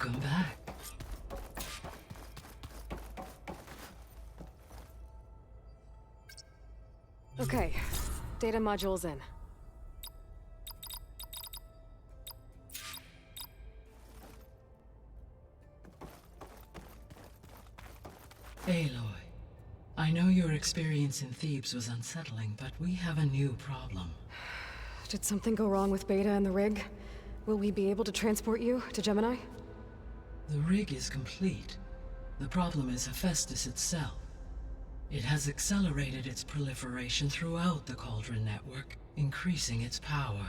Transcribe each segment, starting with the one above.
Welcome back. Okay, data module's in. Aloy, I know your experience in Thebes was unsettling, but we have a new problem. Did something go wrong with Beta and the rig? Will we be able to transport you to Gemini? The rig is complete. The problem is Hephaestus itself. It has accelerated its proliferation throughout the Cauldron network, increasing its power.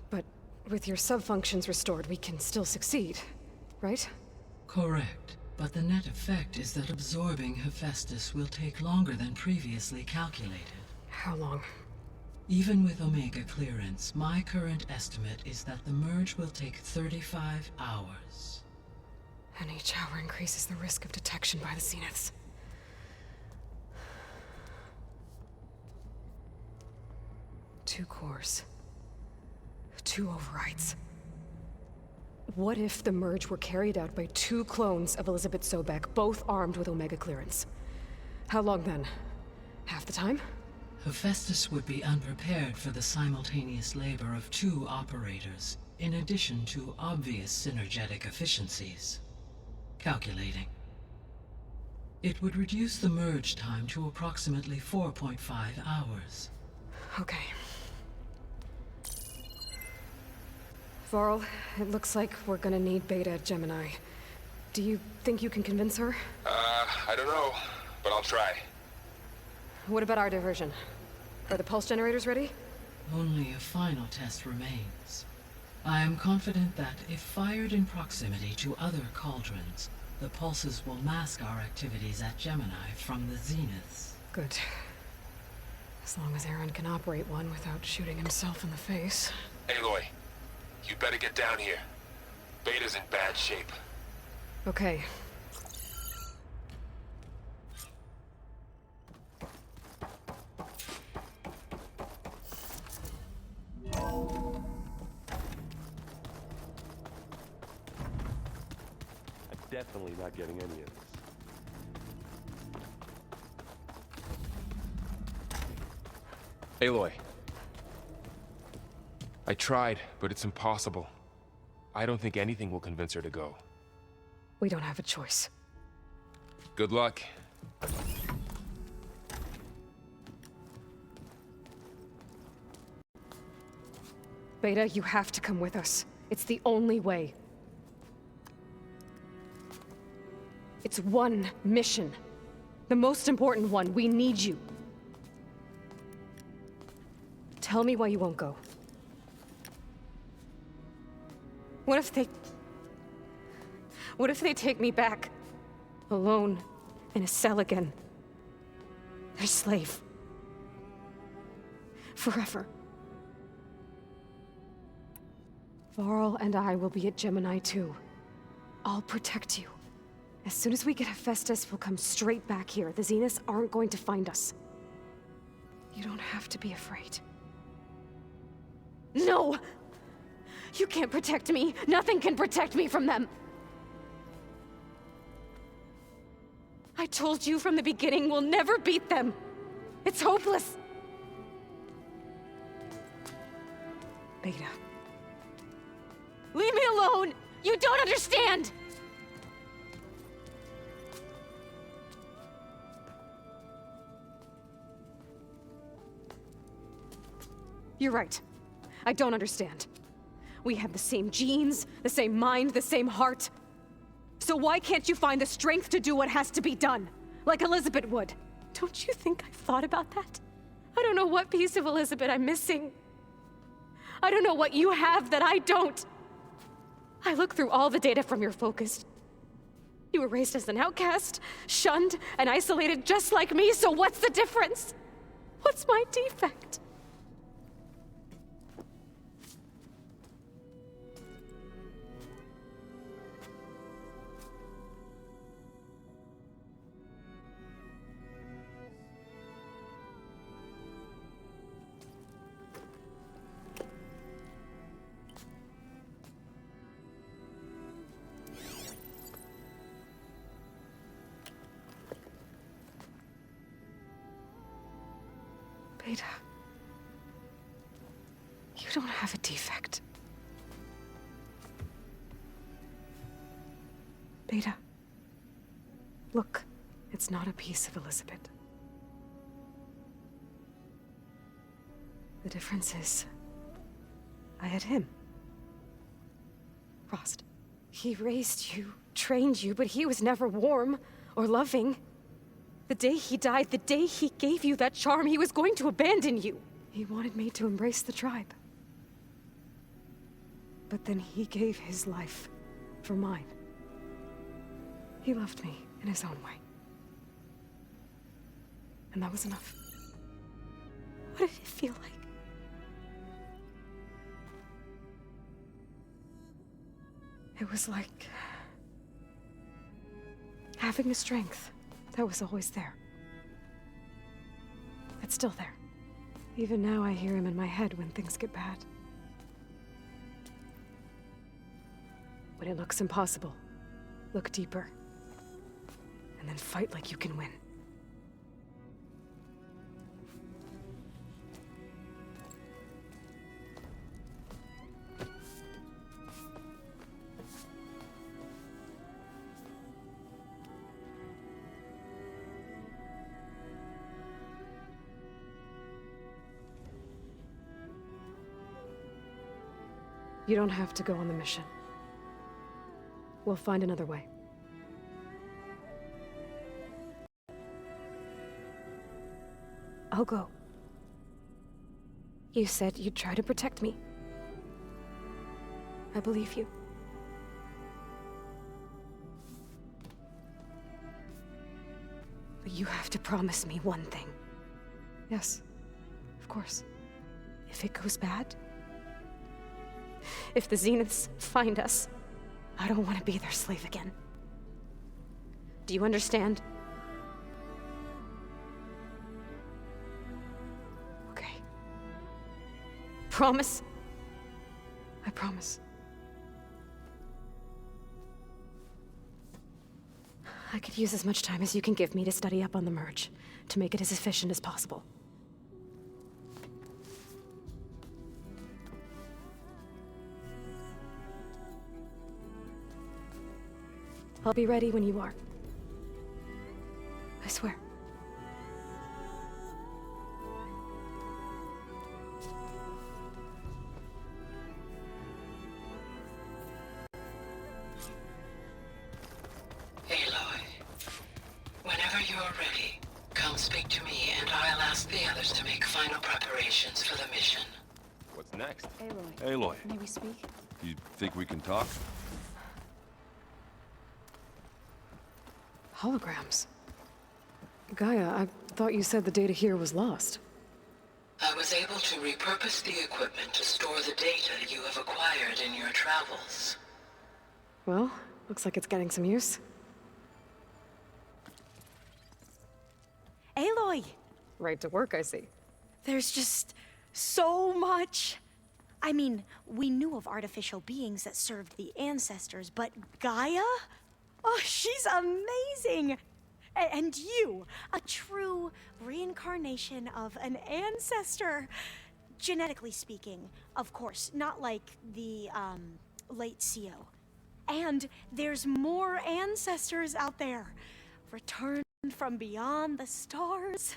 But with your sub-functions restored, we can still succeed, right? Correct. But the net effect is that absorbing Hephaestus will take longer than previously calculated. How long? Even with Omega clearance, my current estimate is that the merge will take 35 hours. And each hour increases the risk of detection by the Zeniths. Two cores. Two overrides. What if the merge were carried out by two clones of Elizabeth Sobek, both armed with Omega clearance? How long then? Half the time? Hephaestus would be unprepared for the simultaneous labor of two operators, in addition to obvious synergetic efficiencies. Calculating. It would reduce the merge time to approximately 4.5 hours. Okay. Varl, it looks like we're gonna need Beta at Gemini. Do you think you can convince her? I don't know, but I'll try. What about our diversion? Are the pulse generators ready? Only a final test remains. I am confident that if fired in proximity to other cauldrons, the pulses will mask our activities at Gemini from the Zeniths. Good. As long as Aaron can operate one without shooting himself in the face. Aloy, you better get down here. Beta's in bad shape. Okay. Definitely not getting any of this. Aloy. I tried, but it's impossible. I don't think anything will convince her to go. We don't have a choice. Good luck. Beta, you have to come with us. It's the only way. It's one mission. The most important one. We need you. Tell me why you won't go. What if they take me back? Alone, in a cell again. Their slave. Forever. Varl and I will be at Gemini too. I'll protect you. As soon as we get Hephaestus, we'll come straight back here. The Zeniths aren't going to find us. You don't have to be afraid. No! You can't protect me. Nothing can protect me from them. I told you from the beginning, we'll never beat them. It's hopeless. Beta. Leave me alone! You don't understand! You're right. I don't understand. We have the same genes, the same mind, the same heart. So why can't you find the strength to do what has to be done? Like Elizabeth would. Don't you think I've thought about that? I don't know what piece of Elizabeth I'm missing. I don't know what you have that I don't. I look through all the data from your focus. You were raised as an outcast, shunned, and isolated just like me, so what's the difference? What's my defect? Beta. You don't have a defect. Beta. Look, it's not a piece of Elizabeth. The difference is, I had him. Frost. He raised you, trained you, but he was never warm or loving. The day he died, the day he gave you that charm, he was going to abandon you. He wanted me to embrace the tribe. But then he gave his life for mine. He loved me in his own way. And that was enough. What did it feel like? It was like having a strength that was always there. It's still there. Even now I hear him in my head when things get bad. When it looks impossible, look deeper. And then fight like you can win. You don't have to go on the mission. We'll find another way. I'll go. You said you'd try to protect me. I believe you. But you have to promise me one thing. Yes, of course. If it goes bad, if the Zeniths find us, I don't want to be their slave again. Do you understand? Okay. Promise? I promise. I could use as much time as you can give me to study up on the merge, to make it as efficient as possible. I'll be ready when you are. I swear. Aloy, whenever you're ready, come speak to me and I'll ask the others to make final preparations for the mission. What's next? Aloy. Aloy, May we speak? you think we can talk? Holograms. Gaia, I thought you said the data here was lost. I was able to repurpose the equipment to store the data you have acquired in your travels. Well, looks like it's getting some use. Aloy! Right to work, I see. There's just so much. I mean, we knew of artificial beings that served the ancestors, but Gaia? Oh, she's amazing! And you, a true reincarnation of an ancestor. Genetically speaking, of course, not like the, late CO. And there's more ancestors out there, returned from beyond the stars.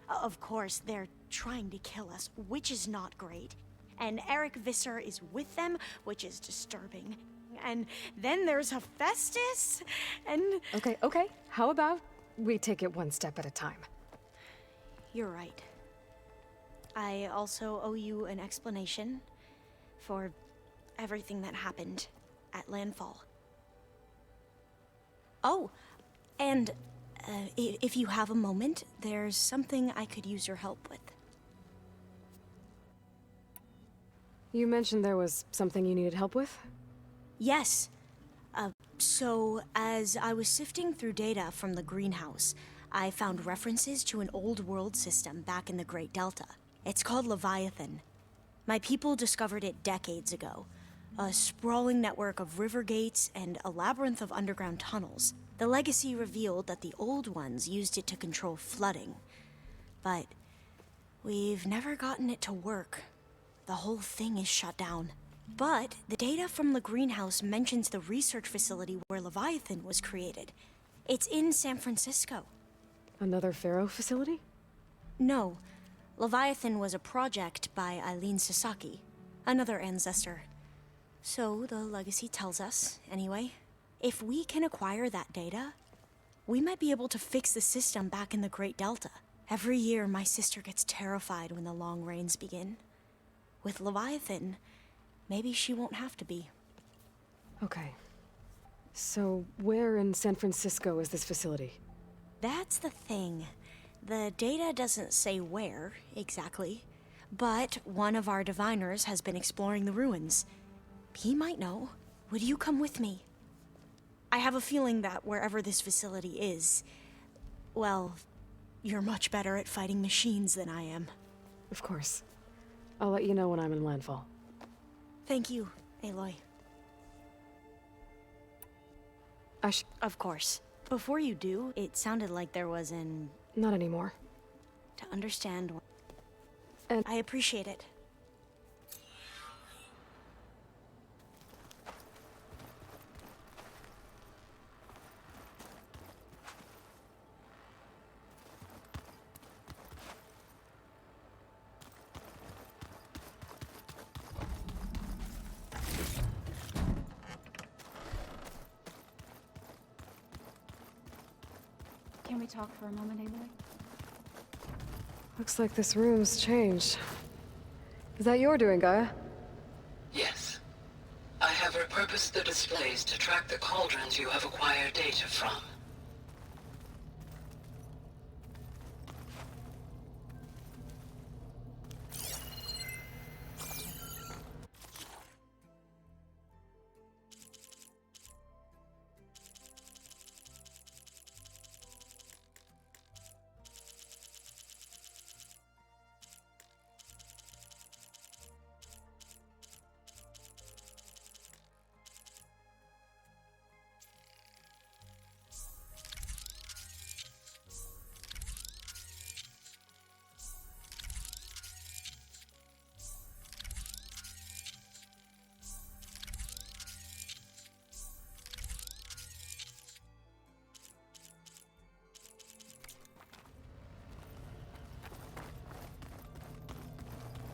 Of course, they're trying to kill us, which is not great. And Eric Visser is with them, which is disturbing. And then there's Hephaestus, and... Okay. How about we take it one step at a time? You're right. I also owe you an explanation for everything that happened at Landfall. Oh, and if you have a moment, there's something I could use your help with. You mentioned there was something you needed help with? Yes. So, as I was sifting through data from the greenhouse, I found references to an old world system back in the Great Delta. It's called Leviathan. My people discovered it decades ago. A sprawling network of river gates and a labyrinth of underground tunnels. The legacy revealed that the old ones used it to control flooding. But We've never gotten it to work. The whole thing is shut down. But the data from the greenhouse mentions the research facility where Leviathan was created. It's in San Francisco. Another Pharaoh facility? No, Leviathan was a project by Eileen Sasaki, another ancestor. So the legacy tells us, anyway, if we can acquire that data, we might be able to fix the system back in the Great Delta. Every year, my sister gets terrified when the long rains begin. With Leviathan, maybe she won't have to be. Okay. So, where in San Francisco is this facility? That's the thing. The data doesn't say where, exactly. But one of our diviners has been exploring the ruins. He might know. Would you come with me? I have a feeling that wherever this facility is, well, you're much better at fighting machines than I am. Of course. I'll let you know when I'm in landfall. Thank you, Aloy. Of course. Before you do, it sounded like there was an... Not anymore. To understand... And I appreciate it. Can we talk for a moment, Aloy? looks like this room's changed. Is that your doing, Gaia? Yes. I have repurposed the displays to track the cauldrons you have acquired data from.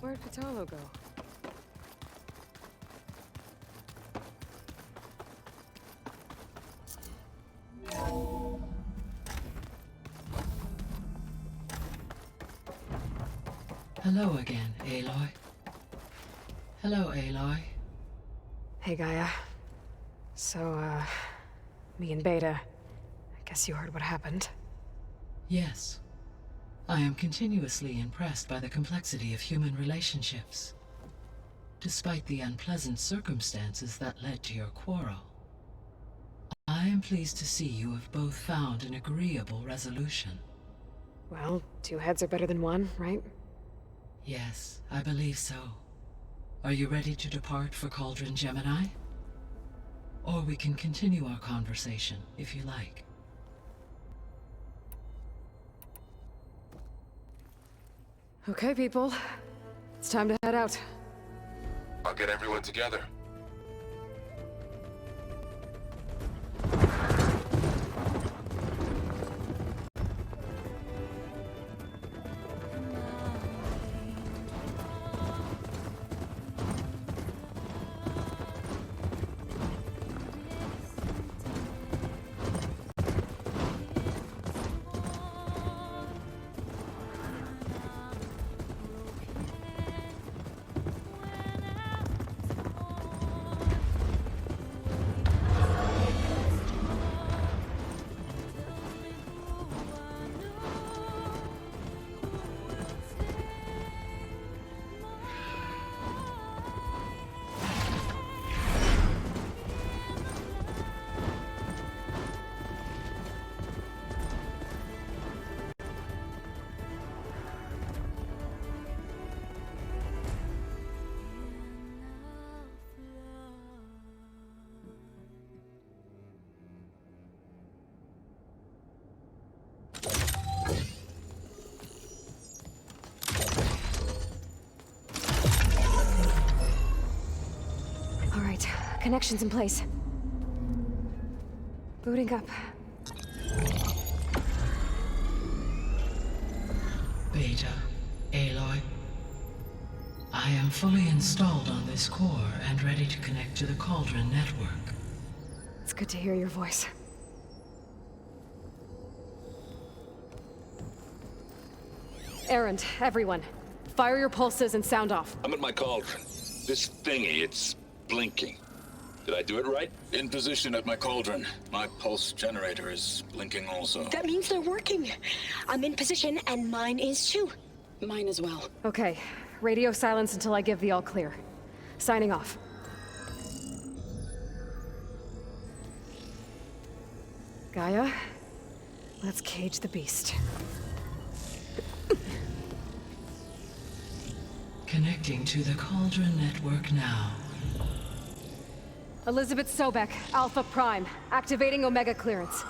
Where'd Patalo go? Hello again, Aloy. Hello, Aloy. Hey, Gaia. So, me and Beta. I guess you heard what happened. Yes. I am continuously impressed by the complexity of human relationships. Despite the unpleasant circumstances that led to your quarrel, I am pleased to see you have both found an agreeable resolution. Well, two heads are better than one, right? Yes, I believe so. Are you ready to depart for Cauldron Gemini? Or we can continue our conversation, if you like. Okay, people. It's time to head out. I'll get everyone together. connections in place. Booting up. Beta, Aloy. I am fully installed on this core and ready to connect to the Cauldron network. It's good to hear your voice. Errand, everyone. Fire your pulses and sound off. I'm at my cauldron. This thingy, it's blinking. Did I do it right? In position at my cauldron. My pulse generator is blinking also. That means they're working. I'm in position, and mine is too. Mine as well. Okay. Radio silence until I give the all clear. Signing off. Gaia, let's cage the beast. Connecting to the Cauldron network now. Elizabeth Sobek, Alpha Prime, activating Omega clearance.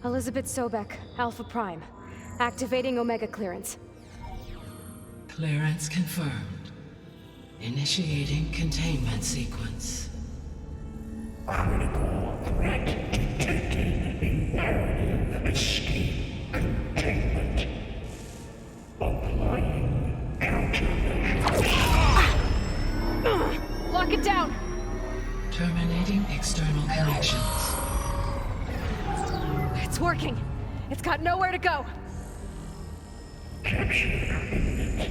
Elizabeth Sobek, Alpha Prime, activating Omega clearance. Clearance confirmed. Initiating containment sequence. Critical threat detected. Imperative escape containment. Applying countermeasures. Lock it down! Terminating external connections. It's working. It's got nowhere to go. Capture imminent.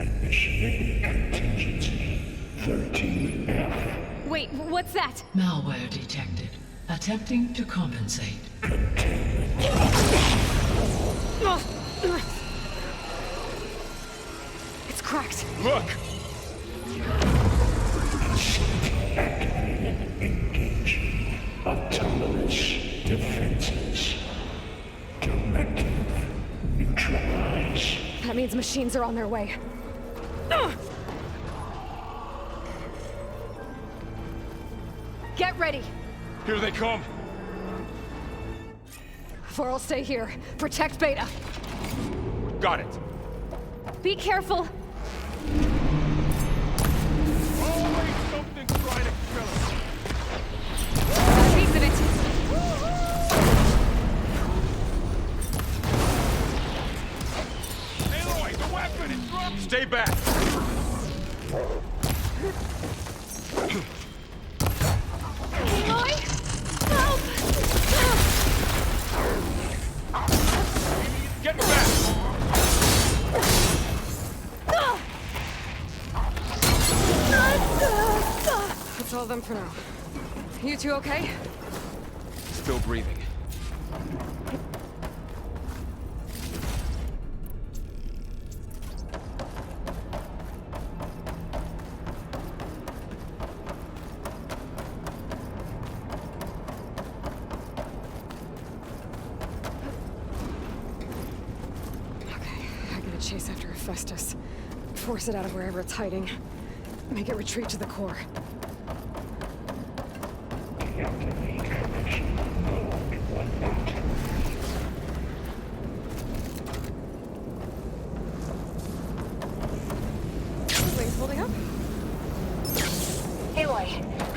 Initiating contingency 13F. Wait, what's that? Malware detected. Attempting to compensate. It's cracked. Look! Engaging autonomous defenses. Directive neutralize. That means machines are on their way. Get ready. Here they come! For'll stay here. Protect Beta. Got it! Be careful. Always something trying to kill us! Got a piece of it. Aloy, the weapon! It's dropped! Stay back! Aloy? Help! Get back! That's all of them for now. You two okay? Still breathing. Chase after Hephaestus. Force it out of wherever it's hiding. Make it retreat to the core. Deactivate connection mode 1. Wings holding up? Aloy,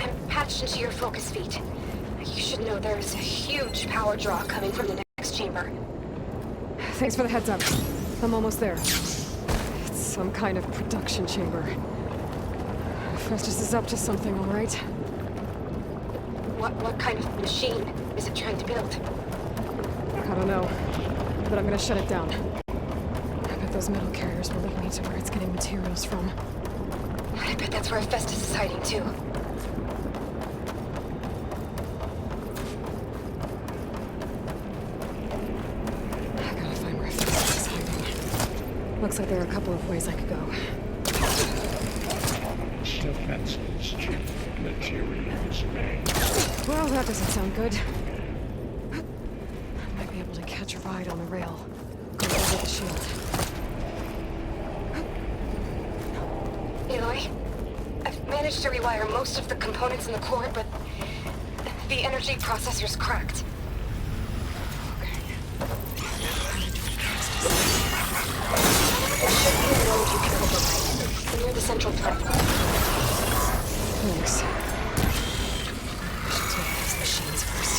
I'm patched into your focus feed. You should know there's a huge power draw coming from the next chamber. Thanks for the heads up. I'm almost there. It's some kind of production chamber. Festus is up to something, all right? What kind of machine is it trying to build? I don't know, but I'm gonna shut it down. I bet those metal carriers will lead me to where it's getting materials from. I bet that's where Festus is hiding too. I gotta find where Festus is hiding. Looks like there are a couple of ways I could go. Defenses chip materials made. Well, that doesn't sound good. I might be able to catch a ride on the rail. Go over the shield. Aloy, I've managed to rewire most of the components in the core, but the energy processor's cracked. should be a node you can override near the central platform. Thanks. I should take these machines first.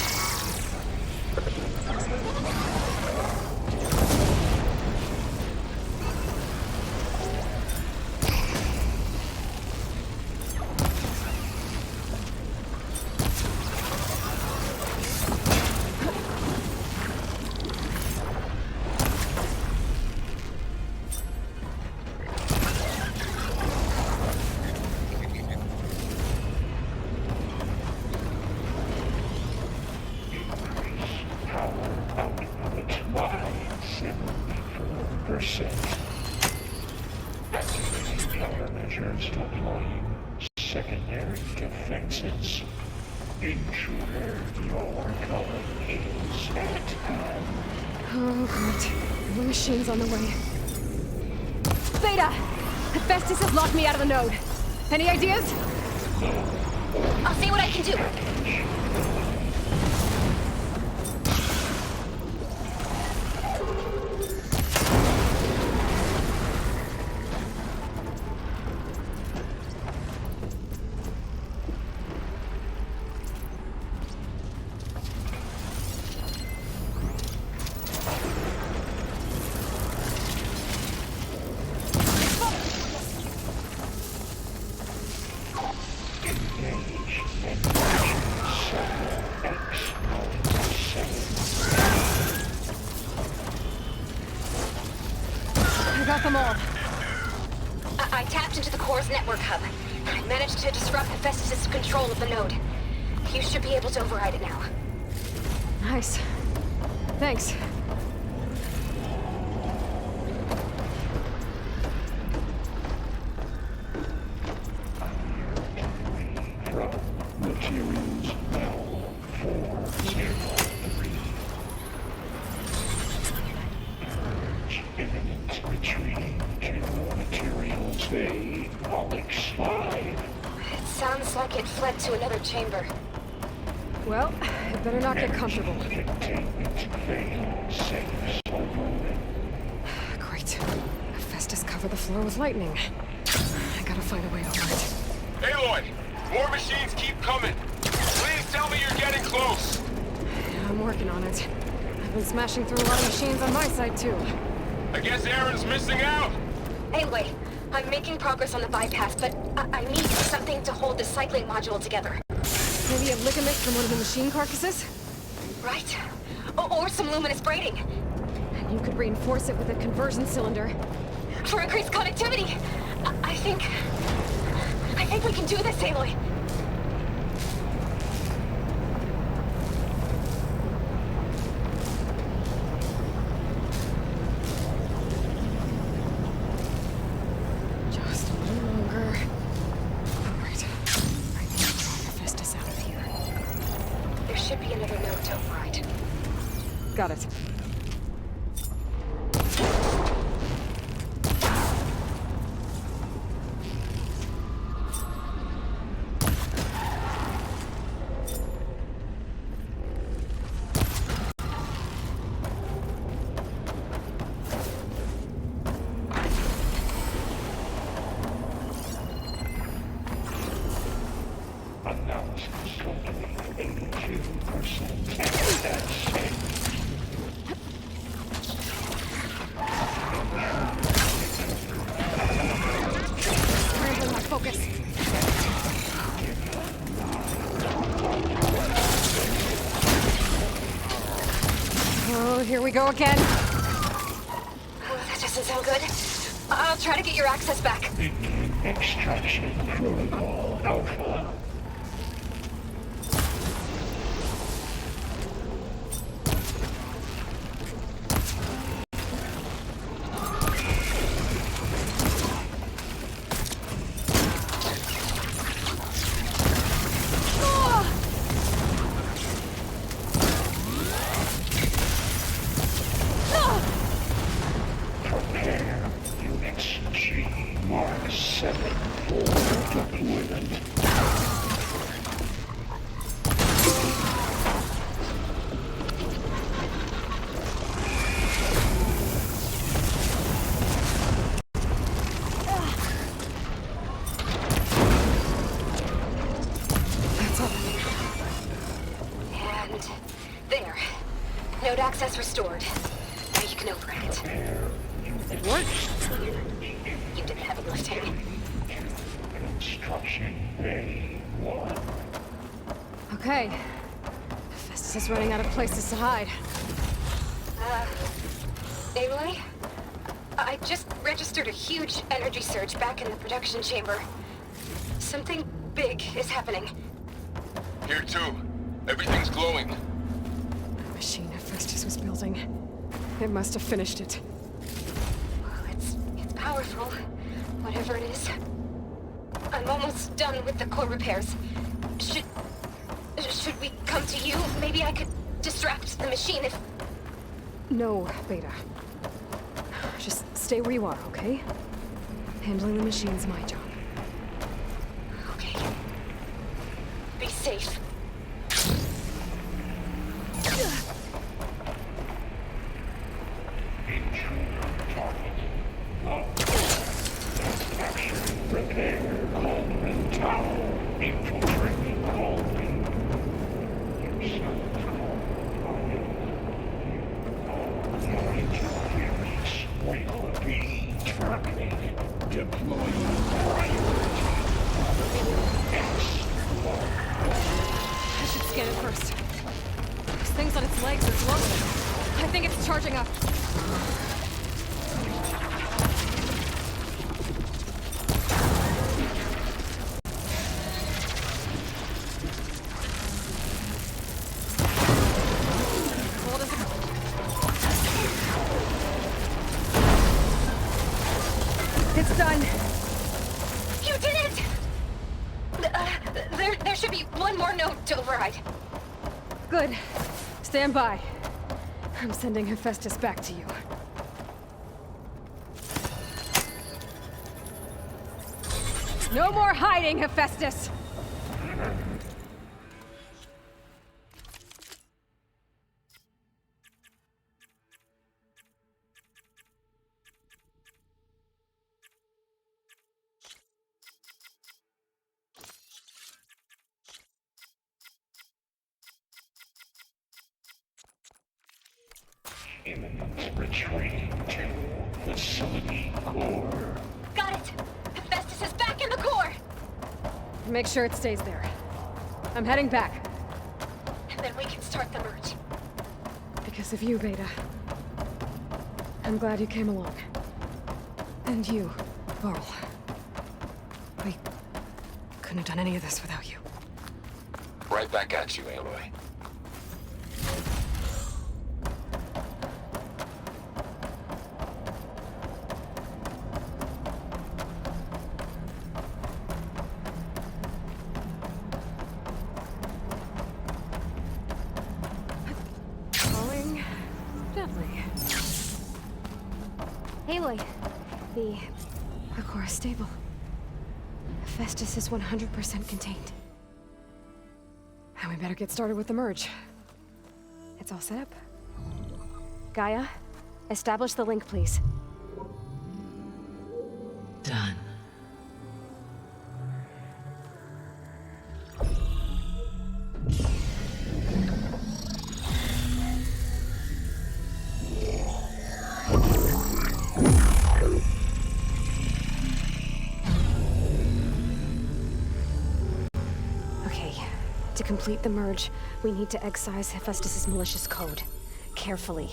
Countermeasures deploying secondary defenses. Intruder, your calling is at hand. Oh, great. More machines on the way. Beta! Hephaestus has locked me out of the node. Any ideas? I'll see what I can do. I got them all. I tapped into the core's network hub. I managed to disrupt Hephaestus' control of the node. You should be able to override it now. Nice. Thanks. Materials L 403. Purge imminent retreating to materials A Onyx 5. It sounds like it fled to another chamber. Well, it better not get comfortable. Containment fail safe zone. Great. Hephaestus covered the floor with lightning. I gotta find a way over it. Aloy! More machines keep coming! Please tell me you're getting close! I'm working on it. I've been smashing through a lot of machines on my side, too. I guess Aaron's missing out! Anyway, I'm making progress on the bypass, but I need something to hold the cycling module together. Maybe a ligament from one of the machine carcasses? Right? Or some luminous braiding. And you could reinforce it with a conversion cylinder. For increased connectivity! I think we can do this, Aloy. Just a little longer. Alright. I need to draw Hephaestus out of here. There should be another node to override. Got it. Analysis complete 82%. That's safe. Scrambling my focus. Oh, here we go again. That doesn't sound good. I'll try to get your access back. Extraction Protocol Alpha. Prepare units G Mark 7 for deployment. Node access restored. Now you can override it. It worked? You did the heavy lifting. Construction Bay 1. Okay. Festus is running out of places to hide. Aloy? I just registered a huge energy surge back in the production chamber. Something big is happening. Here too. Everything's glowing. The machine Festus was building. It must have finished it. Well, it's powerful. Whatever it is. I'm almost done with the core repairs. Should we come to you? Maybe I could distract the machine if... No, Beta. Just stay where you are, okay? Handling the machine's my job. Okay. Be safe. Repair Cauldron Tower. Infiltrating Cauldron. Interference will be terminated. Deploying priority. I should scan it first. Those things on its legs are glowing. I think it's charging up. It's done. You did it! There should be one more node to override. Good. Stand by. I'm sending Hephaestus back to you. No more hiding, Hephaestus! Imminent retreat to facility core. Got it! Hephaestus is back in the core! Make sure it stays there. I'm heading back. And then we can start the merge. Because of you, Beta. I'm glad you came along. And you, Varl. We couldn't have done any of this without you. Right back at you, Aloy. Falling gently. Aloy, the core is stable. Festus is 100% contained. And we better get started with the merge. It's all set up. Gaia, establish the link, please. Done. Okay, to complete the merge, we need to excise Hephaestus' malicious code. Carefully.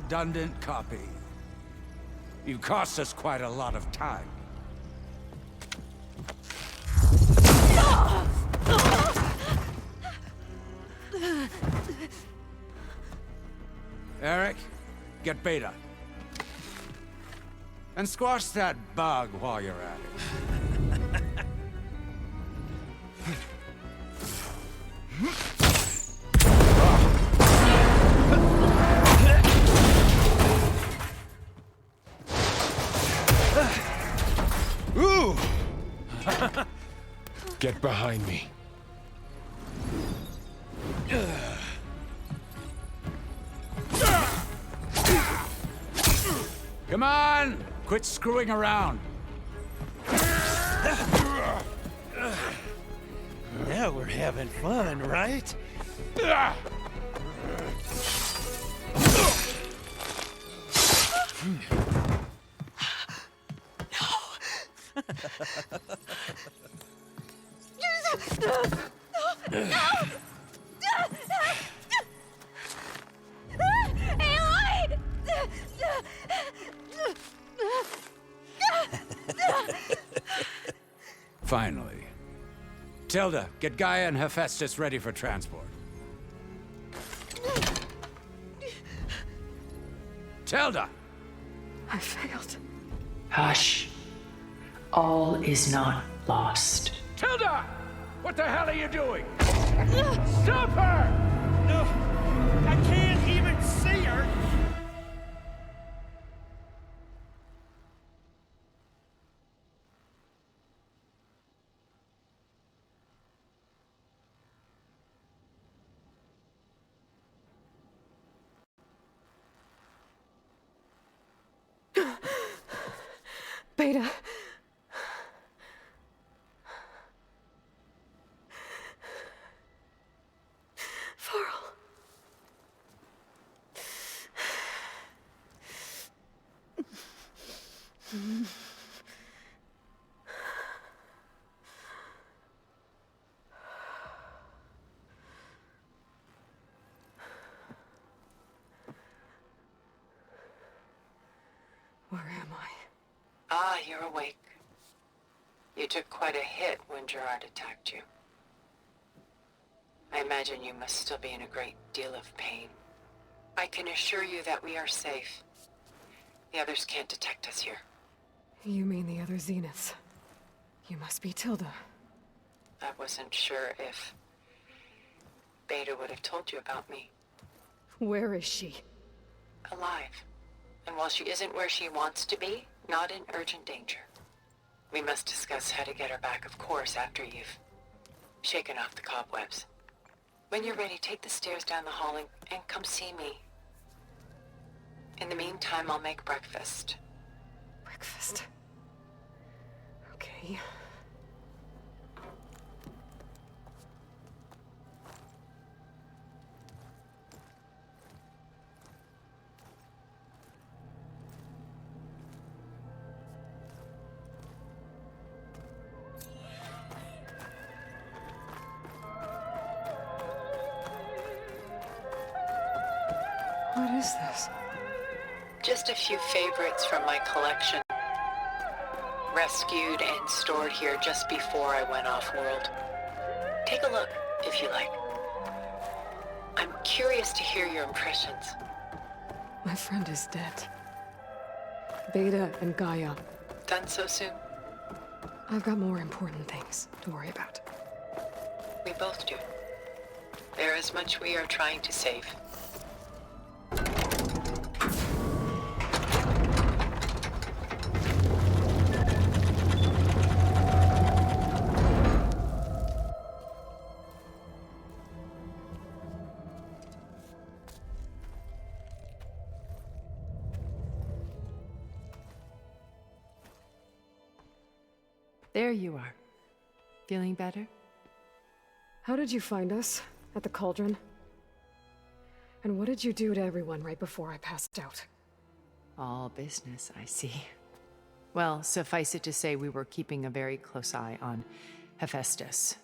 redundant copy. You cost us quite a lot of time. Eric, get Beta. And squash that bug while you're at it. Ooh! Get behind me. Come on! Quit screwing around. Now we're having fun, right? Finally. Tilda, get Gaia and Hephaestus ready for transport. Tilda! I failed. Hush. All is not lost. Tilda! What the hell are you doing? Stop her! No, I can't even see her. Beta. Farrell. Where am I? Ah, you're awake. You took quite a hit when Gerard attacked you. I imagine you must still be in a great deal of pain. I can assure you that we are safe. The others can't detect us here. You mean the other Zeniths? You must be Tilda. I wasn't sure if Beta would have told you about me. Where is she? Alive. And while she isn't where she wants to be, not in urgent danger. We must discuss how to get her back, of course, after you've shaken off the cobwebs. When you're ready, take the stairs down the hall and come see me. In the meantime, I'll make breakfast. Breakfast. Okay. What is this? Just a few favorites from my collection. Rescued and stored here just before I went off-world. Take a look, if you like. I'm curious to hear your impressions. My friend is dead. Beta and Gaia. Done so soon? I've got more important things to worry about. We both do. There is much we are trying to save. There you are. Feeling better? How did you find us? At the cauldron? And what did you do to everyone right before I passed out? All business, I see. Well, suffice it to say we were keeping a very close eye on Hephaestus,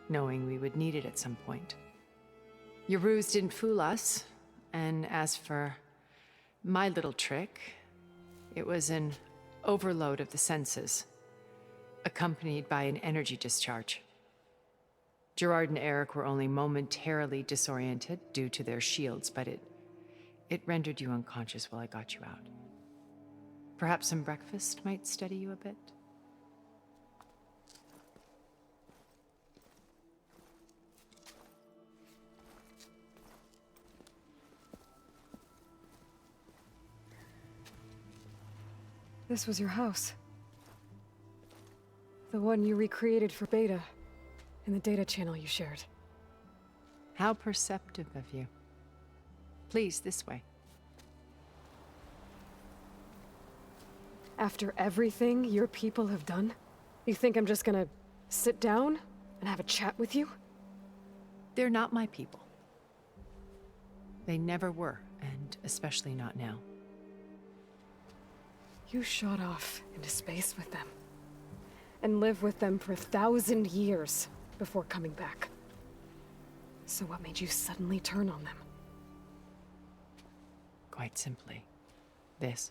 knowing we would need it at some point. Your ruse didn't fool us, and as for My little trick. It was an overload of the senses, accompanied by an energy discharge. Gerard and Eric were only momentarily disoriented due to their shields, but it rendered you unconscious while I got you out. Perhaps some breakfast might steady you a bit? This was your house. The one you recreated for Beta, in the data channel you shared. How perceptive of you. Please, this way. After everything your people have done, you think I'm just gonna sit down and have a chat with you? They're not my people. They never were, and especially not now. You shot off into space with them, and lived with them for 1,000 years before coming back. So what made you suddenly turn on them? Quite simply, this.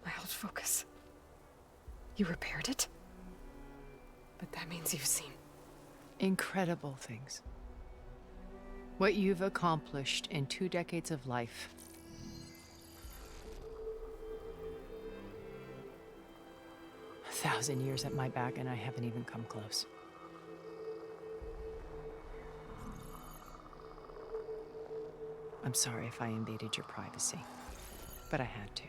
My old focus. You repaired it? But that means you've seen incredible things. What you've accomplished in 2 decades of life. A 1,000 years at my back, and I haven't even come close. I'm sorry if I invaded your privacy, but I had to.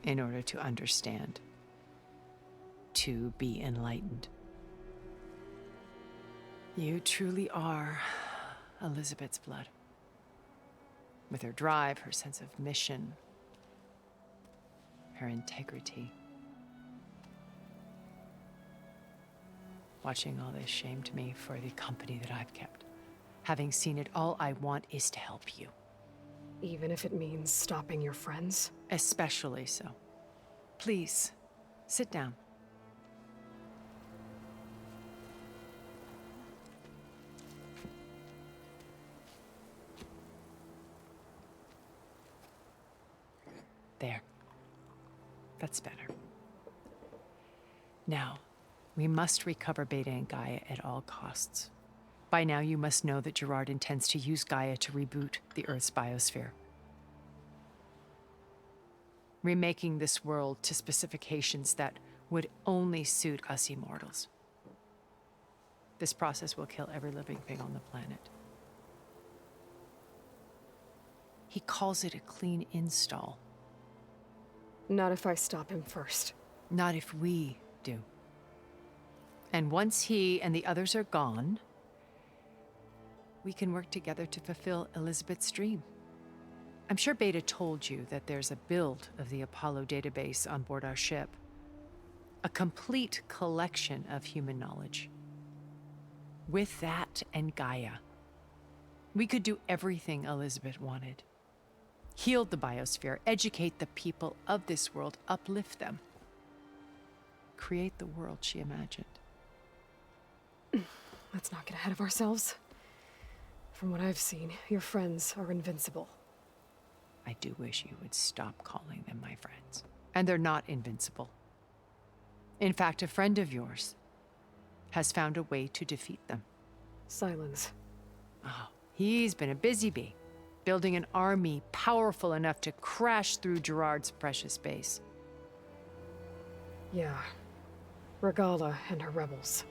In order to understand. To be enlightened. You truly are Elizabeth's blood. With her drive, her sense of mission, her integrity. Watching all this shamed me for the company that I've kept. Having seen it, all I want is to help you. Even if it means stopping your friends? Especially so. Please, sit down. There. That's better. Now, we must recover Beta and Gaia at all costs. By now, you must know that Gerard intends to use Gaia to reboot the Earth's biosphere. Remaking this world to specifications that would only suit us immortals. This process will kill every living thing on the planet. He calls it a clean install. Not if I stop him first. Not if we do. And once he and the others are gone, we can work together to fulfill Elizabeth's dream. I'm sure Beta told you that there's a build of the Apollo database on board our ship. A complete collection of human knowledge. With that and Gaia, we could do everything Elizabeth wanted. Heal the biosphere, educate the people of this world, uplift them. Create the world she imagined. Let's not get ahead of ourselves. From what I've seen, your friends are invincible. I do wish you would stop calling them my friends. And they're not invincible. In fact, a friend of yours has found a way to defeat them. Silence. Oh, he's been a busy bee, building an army powerful enough to crash through Gerard's precious base. Yeah. Regala and her rebels.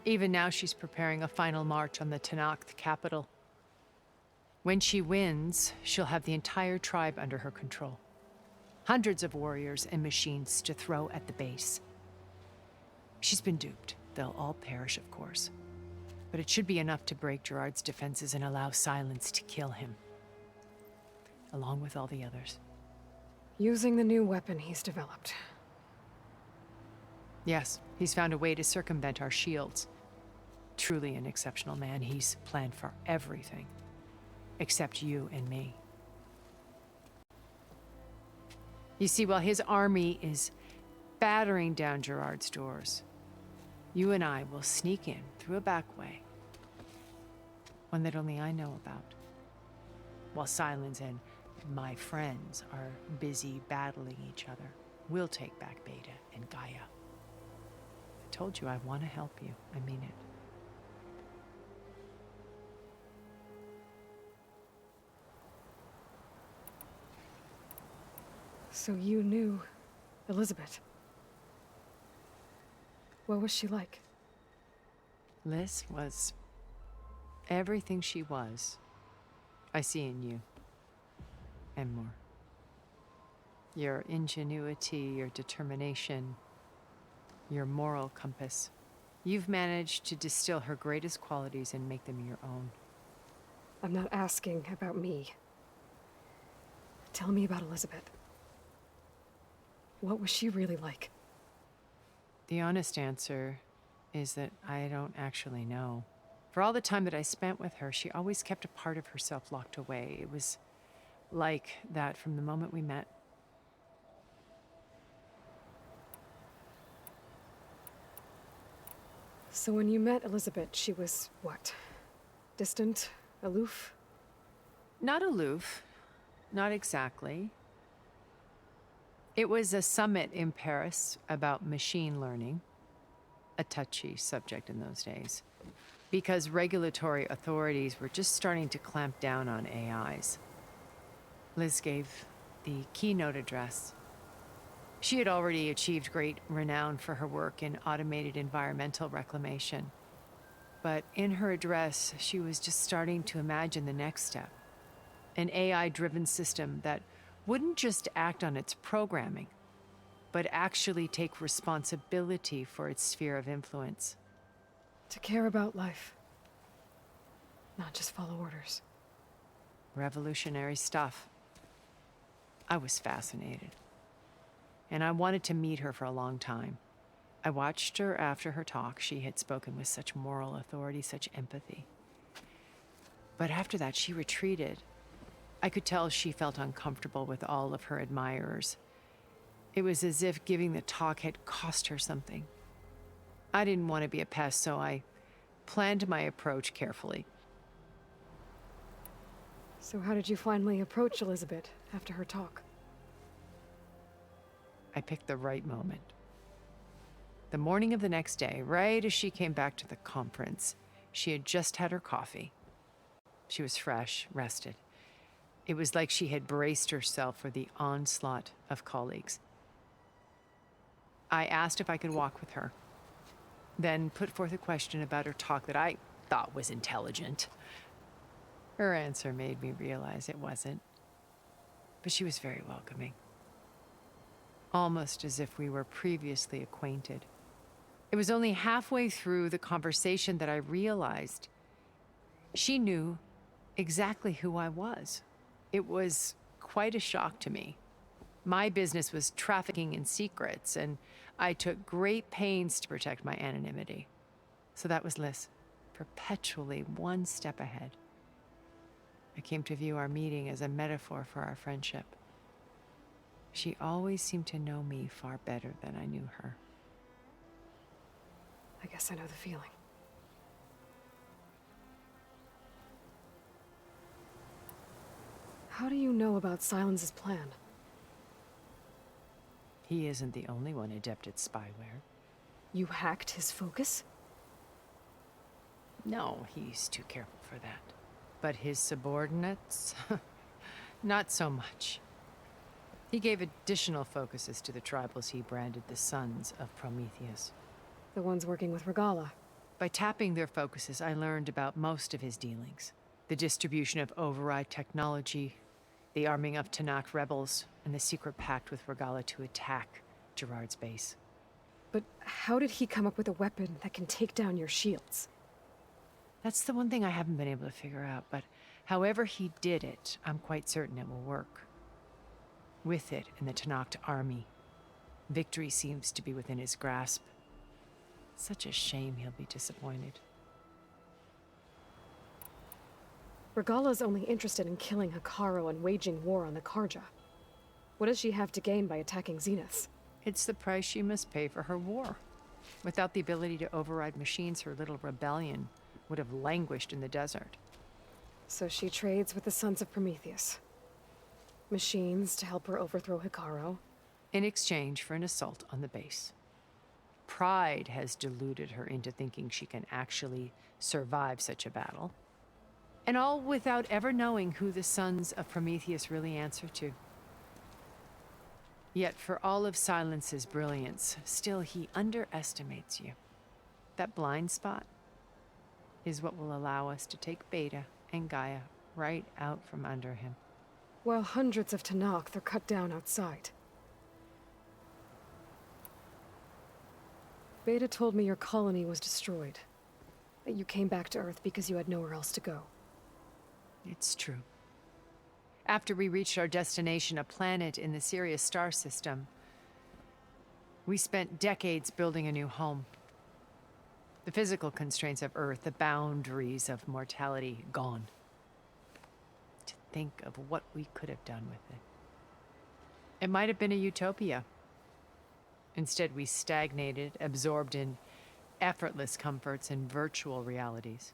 Even now, she's preparing a final march on the Tenakth capital. When she wins, she'll have the entire tribe under her control. Hundreds of warriors and machines to throw at the base. She's been duped. They'll all perish, of course. But it should be enough to break Gerard's defenses and allow Silence to kill him. Along with all the others. Using the new weapon he's developed. Yes, he's found a way to circumvent our shields. Truly an exceptional man. He's planned for everything. Except you and me. You see, while his army is battering down Gerard's doors, you and I will sneak in through a back way one that only I know about. While Silence and my friends are busy battling each other, we'll take back Beta and Gaia. I told you I want to help you. I mean it. So you knew Elizabeth. What was she like? Liz was everything she was. I see in you. And more. Your ingenuity, your determination, your moral compass. You've managed to distill her greatest qualities and make them your own. I'm not asking about me. Tell me about Elizabeth. What was she really like? The honest answer is that I don't actually know. For all the time that I spent with her, she always kept a part of herself locked away. It was like that from the moment we met. So when you met Elizabeth, she was what? Distant? Aloof? Not aloof. Not exactly. It was a summit in Paris about machine learning, a touchy subject in those days, because regulatory authorities were just starting to clamp down on AIs. Liz gave the keynote address. She had already achieved great renown for her work in automated environmental reclamation. But in her address, she was just starting to imagine the next step. An AI-driven system that wouldn't just act on its programming, but actually take responsibility for its sphere of influence. To care about life. Not just follow orders. Revolutionary stuff. I was fascinated. And I wanted to meet her for a long time. I watched her after her talk. She had spoken with such moral authority, such empathy. But after that, she retreated. I could tell she felt uncomfortable with all of her admirers. It was as if giving the talk had cost her something. I didn't want to be a pest, so I planned my approach carefully. So how did you finally approach Elizabeth after her talk? I picked the right moment. The morning of the next day, right as she came back to the conference, she had just had her coffee. She was fresh, rested. It was like she had braced herself for the onslaught of colleagues. I asked if I could walk with her, then put forth a question about her talk that I thought was intelligent. Her answer made me realize it wasn't, but she was very welcoming. Almost as if we were previously acquainted. It was only halfway through the conversation that I realized she knew exactly who I was. It was quite a shock to me. My business was trafficking in secrets, and I took great pains to protect my anonymity. So that was Liz, perpetually one step ahead. I came to view our meeting as a metaphor for our friendship. She always seemed to know me far better than I knew her. I guess I know the feeling. How do you know about Silence's plan? He isn't the only one adept at spyware. You hacked his focus? No, he's too careful for that. But his subordinates? Not so much. He gave additional focuses to the tribals he branded the Sons of Prometheus. The ones working with Regala. By tapping their focuses, I learned about most of his dealings. The distribution of override technology, the arming of Tanakh rebels, and the secret pact with Regala to attack Gerard's base. But how did he come up with a weapon that can take down your shields? That's the one thing I haven't been able to figure out, but however he did it, I'm quite certain it will work. With it and the Tanakh army, victory seems to be within his grasp. Such a shame he'll be disappointed. Regala's only interested in killing Hikaru and waging war on the Karja. What does she have to gain by attacking Zenith? It's the price she must pay for her war. Without the ability to override machines, her little rebellion would have languished in the desert. So she trades with the Sons of Prometheus. Machines to help her overthrow Hikaru. In exchange for an assault on the base. Pride has deluded her into thinking she can actually survive such a battle. And all without ever knowing who the Sons of Prometheus really answer to. Yet for all of Silence's brilliance, still he underestimates you. That blind spot is what will allow us to take Beta and Gaia right out from under him. While hundreds of Tenakth are cut down outside. Beta told me your colony was destroyed. That you came back to Earth because you had nowhere else to go. It's true. After we reached our destination, a planet in the Sirius star system, we spent decades building a new home. The physical constraints of Earth, the boundaries of mortality, gone. To think of what we could have done with it. It might have been a utopia. Instead, we stagnated, absorbed in effortless comforts and virtual realities.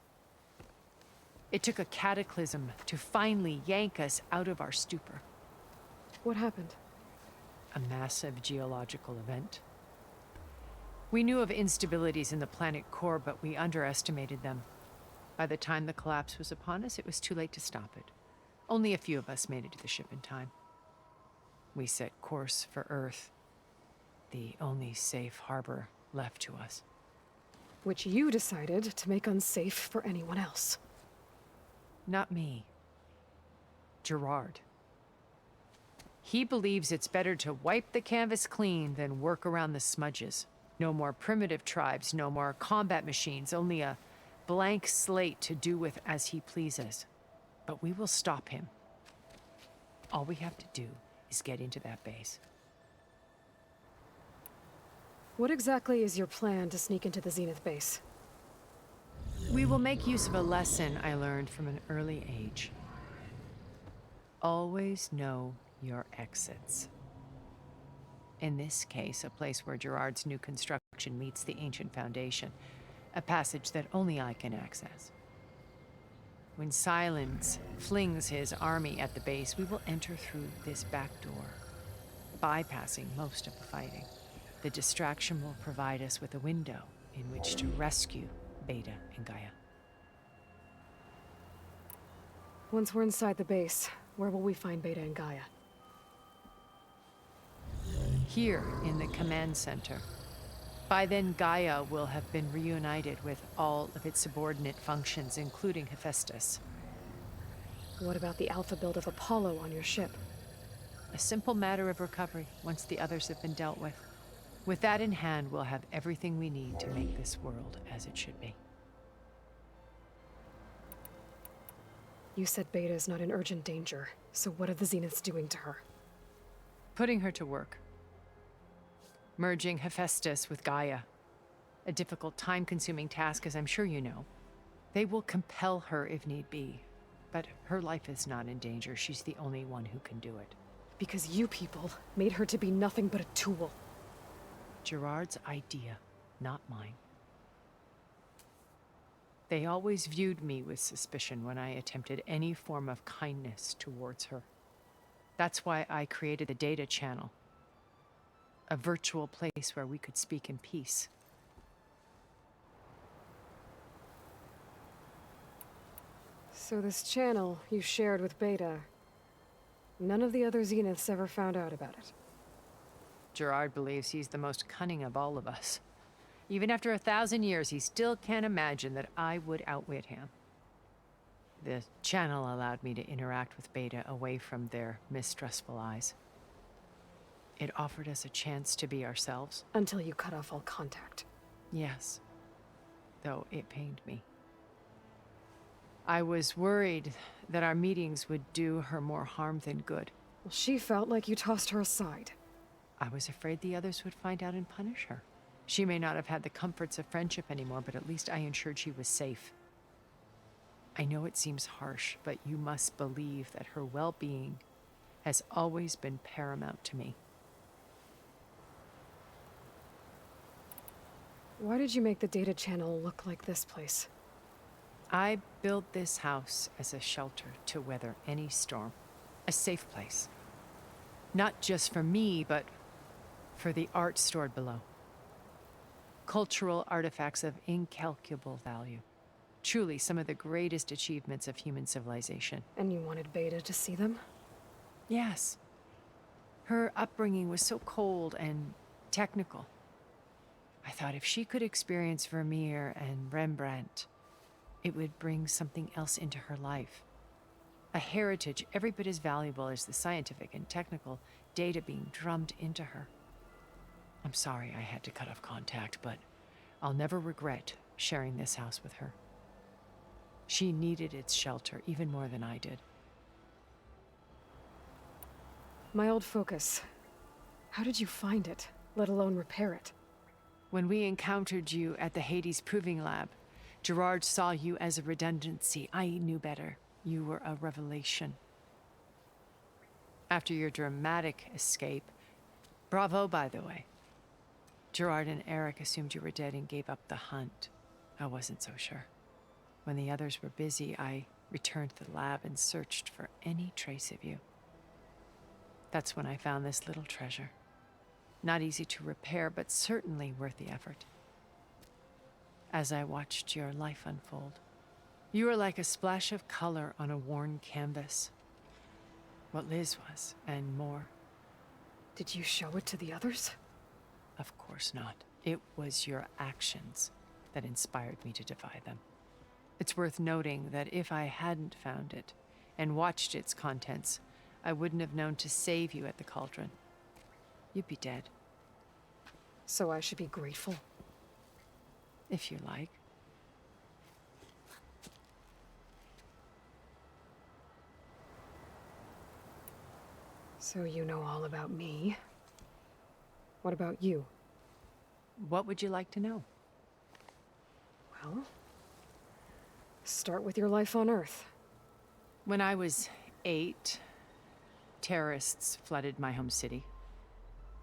It took a cataclysm to finally yank us out of our stupor. What happened? A massive geological event. We knew of instabilities in the planet core, but we underestimated them. By the time the collapse was upon us, it was too late to stop it. Only a few of us made it to the ship in time. We set course for Earth, the only safe harbor left to us. Which you decided to make unsafe for anyone else. Not me. Gerard. He believes it's better to wipe the canvas clean than work around the smudges. No more primitive tribes, no more combat machines, only a blank slate to do with as he pleases. But we will stop him. All we have to do is get into that base. What exactly is your plan to sneak into the Zenith base? We will make use of a lesson I learned from an early age. Always know your exits. In this case, a place where Gerard's new construction meets the ancient foundation, a passage that only I can access. When Silence flings his army at the base, we will enter through this back door, bypassing most of the fighting. The distraction will provide us with a window in which to rescue Beta and Gaia. Once we're inside the base, where will we find Beta and Gaia? Here in the command center. By then, Gaia will have been reunited with all of its subordinate functions, including Hephaestus. What about the alpha build of Apollo on your ship? A simple matter of recovery once the others have been dealt with. With that in hand, we'll have everything we need to make this world as it should be. You said Beta is not in urgent danger, so what are the Zeniths doing to her? Putting her to work. Merging Hephaestus with Gaia. A difficult, time-consuming task, as I'm sure you know. They will compel her if need be. But her life is not in danger. She's the only one who can do it. Because you people made her to be nothing but a tool. Gerard's idea, not mine. They always viewed me with suspicion when I attempted any form of kindness towards her. That's why I created the data channel. A virtual place where we could speak in peace. So this channel you shared with Beta, none of the other Zeniths ever found out about it? Gerard believes he's the most cunning of all of us. Even after 1,000 years, he still can't imagine that I would outwit him. The channel allowed me to interact with Beta away from their mistrustful eyes. It offered us a chance to be ourselves. Until you cut off all contact. Yes. Though it pained me. I was worried that our meetings would do her more harm than good. Well, she felt like you tossed her aside. I was afraid the others would find out and punish her. She may not have had the comforts of friendship anymore, but at least I ensured she was safe. I know it seems harsh, but you must believe that her well-being has always been paramount to me. Why did you make the data channel look like this place? I built this house as a shelter to weather any storm. A safe place. Not just for me, but for the art stored below. Cultural artifacts of incalculable value. Truly some of the greatest achievements of human civilization. And you wanted Beta to see them? Yes. Her upbringing was so cold and technical. I thought if she could experience Vermeer and Rembrandt, it would bring something else into her life. A heritage every bit as valuable as the scientific and technical data being drummed into her. I'm sorry I had to cut off contact, but I'll never regret sharing this house with her. She needed its shelter even more than I did. My old focus. How did you find it, let alone repair it? When we encountered you at the Hades Proving Lab, Gerard saw you as a redundancy. I knew better. You were a revelation. After your dramatic escape, bravo, by the way. Gerard and Eric assumed you were dead and gave up the hunt. I wasn't so sure. When the others were busy, I returned to the lab and searched for any trace of you. That's when I found this little treasure. Not easy to repair, but certainly worth the effort. As I watched your life unfold, you were like a splash of color on a worn canvas. What Liz was, and more. Did you show it to the others? Of course not. It was your actions that inspired me to defy them. It's worth noting that if I hadn't found it and watched its contents, I wouldn't have known to save you at the cauldron. You'd be dead. So I should be grateful? If you like. So you know all about me. What about you? What would you like to know? Well, start with your life on Earth. When I was 8, terrorists flooded my home city.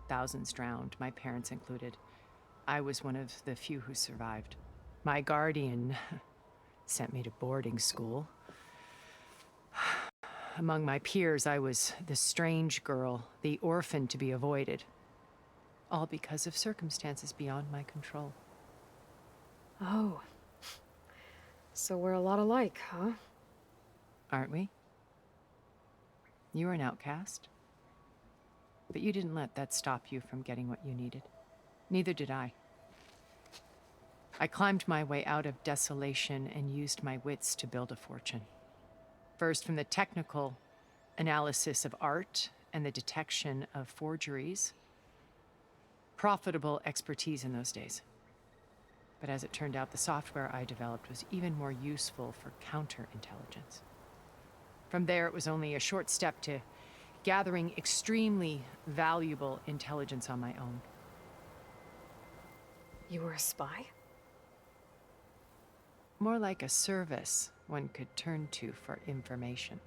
Thousands drowned, my parents included. I was one of the few who survived. My guardian sent me to boarding school. Among my peers, I was the strange girl, the orphan to be avoided. All because of circumstances beyond my control. Oh. So we're a lot alike, huh? Aren't we? You were an outcast. But you didn't let that stop you from getting what you needed. Neither did I. I climbed my way out of desolation and used my wits to build a fortune. First, from the technical analysis of art and the detection of forgeries. Profitable expertise in those days. But as it turned out, the software I developed was even more useful for counterintelligence. From there, it was only a short step to gathering extremely valuable intelligence on my own. You were a spy? More like a service one could turn to for information.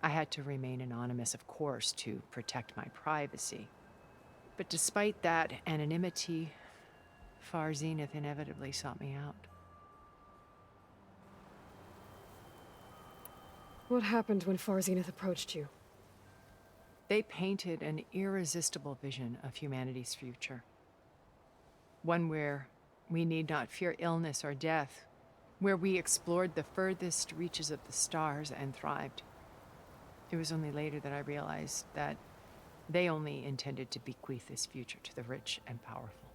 I had to remain anonymous, of course, to protect my privacy. But despite that anonymity, Far Zenith inevitably sought me out. What happened when Far Zenith approached you? They painted an irresistible vision of humanity's future. One where we need not fear illness or death, where we explored the furthest reaches of the stars and thrived. It was only later that I realized that they only intended to bequeath this future to the rich and powerful.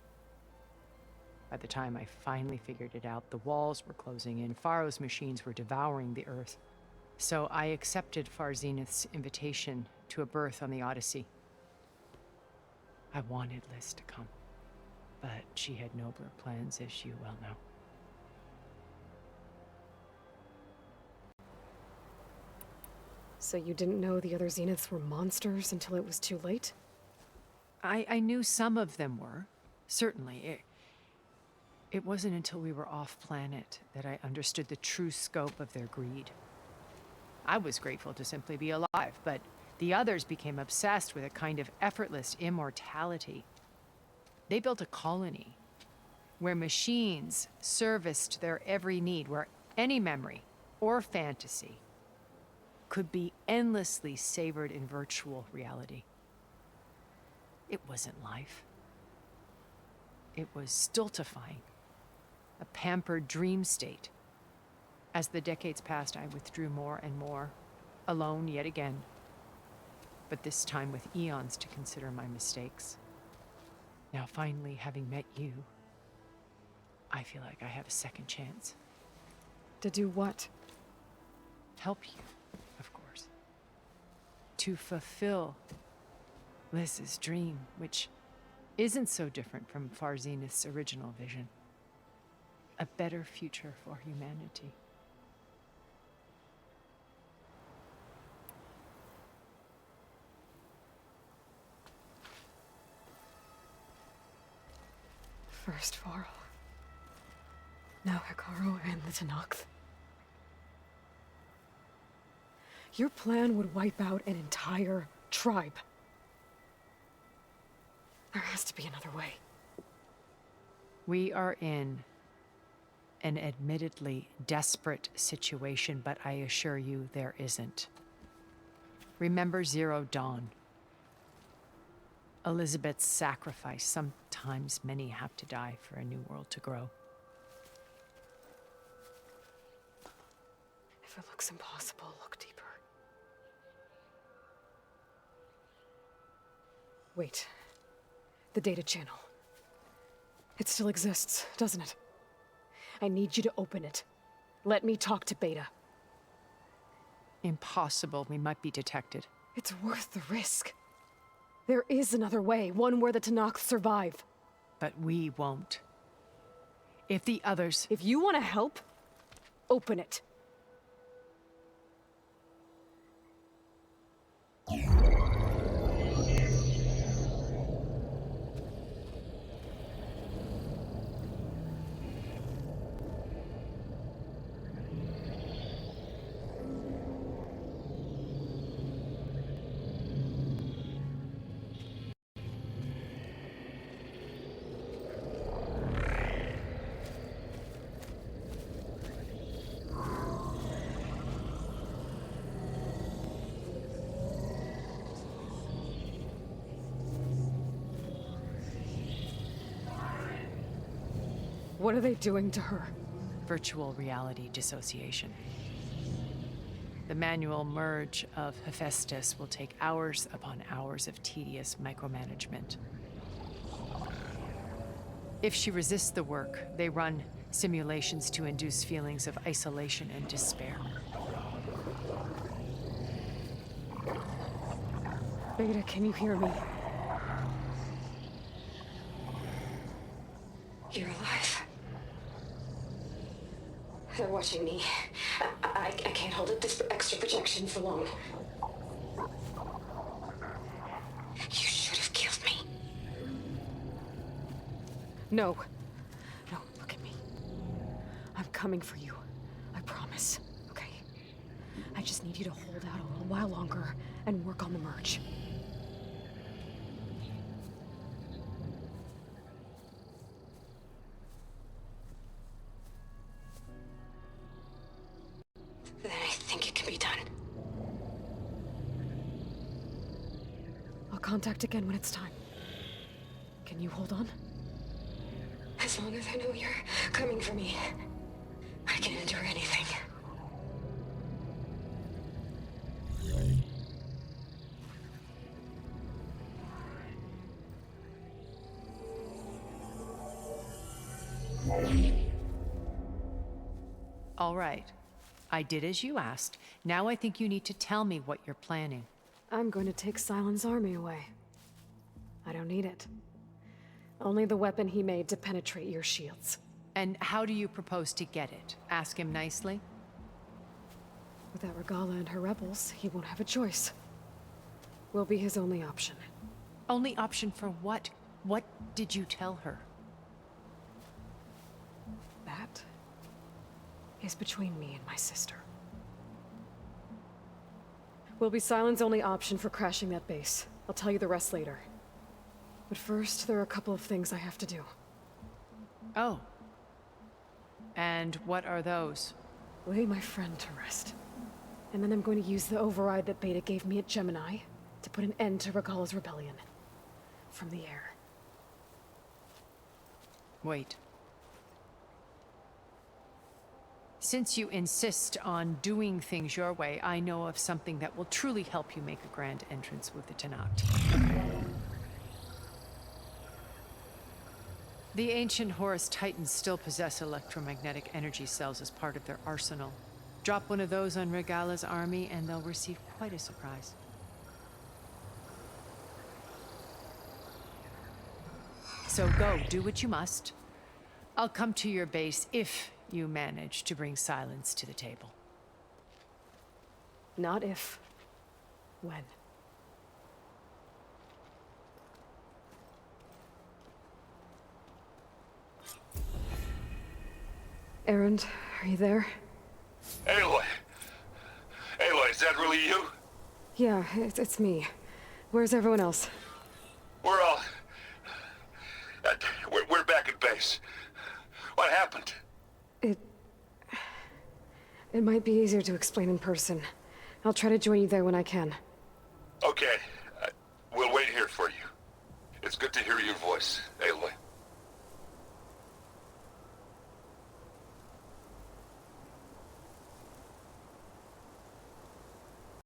By the time I finally figured it out, the walls were closing in, Pharaoh's machines were devouring the earth. So I accepted Far Zenith's invitation to a berth on the Odyssey. I wanted Liz to come, but she had nobler plans, as you well know. So you didn't know the other Zeniths were monsters until it was too late? I knew some of them were, certainly. It wasn't until we were off-planet that I understood the true scope of their greed. I was grateful to simply be alive, but the others became obsessed with a kind of effortless immortality. They built a colony where machines serviced their every need, where Any memory or fantasy could be endlessly savored in virtual reality. It wasn't life. It was stultifying, a pampered dream state. As the decades passed, I withdrew more and more, alone yet again, but this time with eons to consider my mistakes. Now, finally, having met you, I feel like I have a second chance. To do what? Help you, of course. To fulfill Liz's dream, which isn't so different from Far Zenith's original vision. A better future for humanity. First Varl. Now Hikaru and the Tenakth. Your plan would wipe out an entire tribe. There has to be another way. We are in an admittedly desperate situation, but I assure you there isn't. Remember Zero Dawn. Elizabeth's sacrifice. Sometimes many have to die for a new world to grow. If it looks impossible, look deeper. Wait. The data channel. It still exists, doesn't it? I need you to open it. Let me talk to Beta. Impossible. We might be detected. It's worth the risk. There is another way, one where the Tenakth survive. But we won't. If the others... If you want to help, open it. What are they doing to her? Virtual reality dissociation. The manual merge of Hephaestus will take hours upon hours of tedious micromanagement. If she resists the work, they run simulations to induce feelings of isolation and despair. Beta, can you hear me? You're alive. They're watching me. I can't hold up this extra projection for long. You should have killed me. No. No, look at me. I'm coming for you. I promise. Okay? I just need you to hold out a little while longer and work on the merge. Then I think it can be done. I'll contact again when it's time. Can you hold on? As long as I know you're coming for me, I can endure anything. All right. I did as you asked. Now I think you need to tell me what you're planning. I'm going to take Sylens' army away. I don't need it. Only the weapon he made to penetrate your shields. And how do you propose to get it? Ask him nicely? Without Regala and her rebels, he won't have a choice. We'll be his only option. Only option for what? What did you tell her? That is between me and my sister. Will be Sylens' only option for crashing that base. I'll tell you the rest later. But first, there are a couple of things I have to do. Oh. And what are those? lay my friend to rest. And then I'm going to use the override that Beta gave me at Gemini to put an end to Regala's rebellion. From the air. Wait. Since you insist on doing things your way, I know of something that will truly help you make a grand entrance with the Tenakth. The ancient Horus Titans still possess electromagnetic energy cells as part of their arsenal. Drop one of those on Regala's army and they'll receive quite a surprise. So go, do what you must. I'll come to your base if you manage to bring silence to the table. Not if. When. Erend, are you there? Aloy! Aloy, is that really you? Yeah, it's me. Where's everyone else? We're all... we're back at base. What happened? It might be easier to explain in person. I'll try to join you there when I can. Okay. We'll wait here for you. It's good to hear your voice, Aloy.